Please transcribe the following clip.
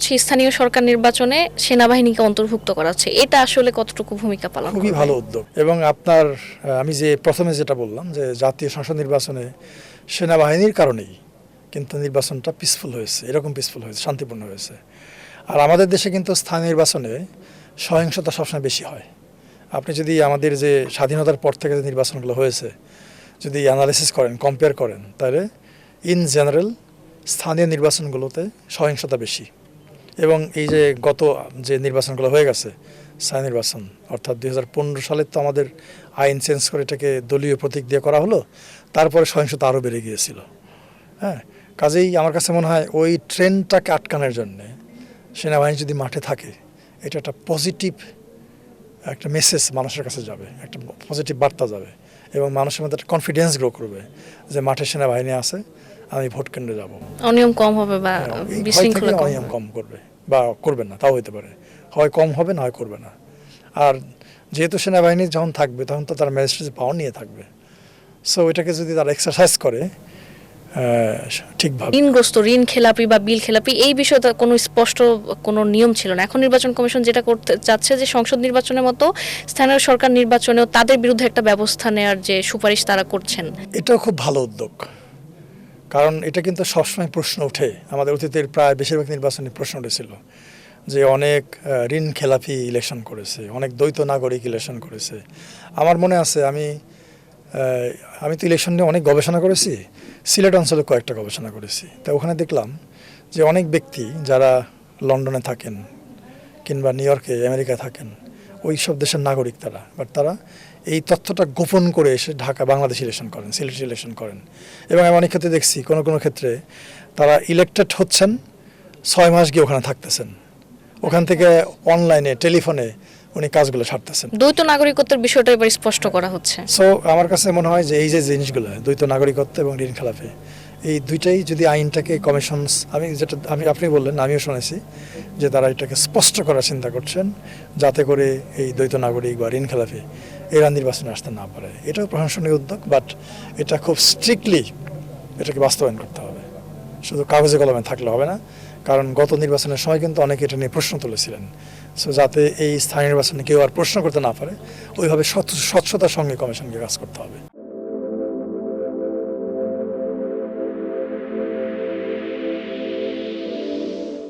হচ্ছে স্থানীয় সরকার নির্বাচনে সেনাবাহিনীকে অন্তর্ভুক্ত করা হচ্ছে, এটা আসলে কতটুকু ভূমিকা পালন খুবই করবে? ভালো উদ্যোগ। এবং আপনার আমি যে প্রথমে যেটা বললাম যে জাতীয় সংসদ নির্বাচনে সেনাবাহিনীর কারণেই কিন্তু নির্বাচনটা পিসফুল হয়েছে, এরকম পিসফুল হয়েছে, শান্তিপূর্ণ হয়েছে। আর আমাদের দেশে কিন্তু স্থানীয় নির্বাচনে সহিংসতা সবসময় বেশি হয়। আপনি যদি আমাদের যে স্বাধীনতার পর থেকে যে নির্বাচনগুলো হয়েছে যদি অ্যানালিসিস করেন, কম্পেয়ার করেন, তাহলে ইন জেনারেল স্থানীয় নির্বাচনগুলোতে সহিংসতা বেশি। এবং এই যে গত যে নির্বাচনগুলো হয়ে গেছে স্থানীয় নির্বাচন, অর্থাৎ 2015 সালে তো আমাদের আইন চেঞ্জ করে এটাকে দলীয় প্রতীক দিয়ে করা হলো, তারপরে সহিংসতা আরও বেড়ে গিয়েছিল। হ্যাঁ, কাজেই আমার কাছে মনে হয় ওই ট্রেনটাকে আটকানোর জন্যে সেনাবাহিনী যদি মাঠে থাকে, এটা একটা পজিটিভ একটা মেসেজ মানুষের কাছে যাবে, একটা পজিটিভ বার্তা যাবে এবং মানুষের মধ্যে একটা কনফিডেন্স গ্রো করবে যে মাঠে সেনাবাহিনী আছে, আমি ভোট কেন্দ্রে যাব। অনিয়ম কম হবে বা বিশৃঙ্খলা কম অনিয়ম কম করবে বা করবে না, তাও হতে পারে, হয় কম হবে না হয় করবে না। আর যেহেতু সেনাবাহিনী যখন থাকবে তখন তো তার ম্যাজিস্ট্রেট পাওয়ার নিয়ে থাকবে, সো এটাকে যদি তারা এক্সারসাইজ করে ঠিকভাবে। ঋণগ্রস্ত, ঋণ খেলাপি বা বিল খেলাপি, এই বিষয়টা কোনো স্পষ্ট কোনো নিয়ম ছিল না। এখন নির্বাচন কমিশন যেটা করতে চাচ্ছে যে সংসদ নির্বাচনের মতো স্থানীয় সরকার নির্বাচনেও তাদের বিরুদ্ধে একটা ব্যবস্থা নেওয়ার যে সুপারিশ তারা করছেন, এটাও খুব ভালো উদ্যোগ। কারণ এটা কিন্তু সবসময় প্রশ্ন ওঠে, আমাদের অতীতের প্রায় বেশিরভাগ নির্বাচনে প্রশ্ন উঠেছিল যে অনেক ঋণ খেলাপি ইলেকশন করেছে, অনেক দ্বৈত নাগরিক ইলেকশন করেছে। আমার মনে আছে আমি তো ইলেকশন নিয়ে অনেক গবেষণা করেছি, সিলেট অঞ্চলে কয়েকটা গবেষণা করেছি। তা ওখানে দেখলাম যে অনেক ব্যক্তি যারা লন্ডনে থাকেন কিংবা নিউ ইয়র্কে, আমেরিকায় থাকেন, ওই সব দেশের নাগরিক তারা, বাট তারা এই তথ্যটা গোপন করে এসে ঢাকা বাংলাদেশ ইলেকশন করেন, সিলেট ইলেকশন করেন। এবং আমি অনেক ক্ষেত্রে দেখছি কোনো কোনো ক্ষেত্রে তারা ইলেক্টেড হচ্ছেন, 6 মাস গিয়ে ওখানে থাকতেছেন, ওখান থেকে অনলাইনে টেলিফোনে উনি কাজগুলো সারতেছেন। দ্বৈত নাগরিকত্বের বিষয়টা এবার স্পষ্ট করা হচ্ছে। সো আমার কাছে মনে হয় যে এই যে জিনিসগুলো দ্বৈত নাগরিকত্ব এবং ঋণ খেলাপি, এই দুইটাই যদি আইনটাকে কমিশনস, আপনি বললেন, আমিও শুনেছি যে তারা এটাকে স্পষ্ট করার চিন্তা করছেন যাতে করে এই দ্বৈত নাগরিক বা ঋণ খেলাপি এরা নির্বাচনে আসতে না পারে। এটাও প্রশংসনীয় উদ্যোগ, বাট এটা খুব স্ট্রিক্টলি এটাকে বাস্তবায়ন করতে হবে, শুধু কাগজে কলমে থাকলে হবে না। কারণ গত নির্বাচনের সময় কিন্তু অনেকে এটা নিয়ে প্রশ্ন তুলেছিলেন। সো যাতে এই স্থানীয় নির্বাচনে কেউ আর প্রশ্ন করতে না পারে, ওইভাবে স্বচ্ছতার সঙ্গে কমিশনকে কাজ করতে হবে।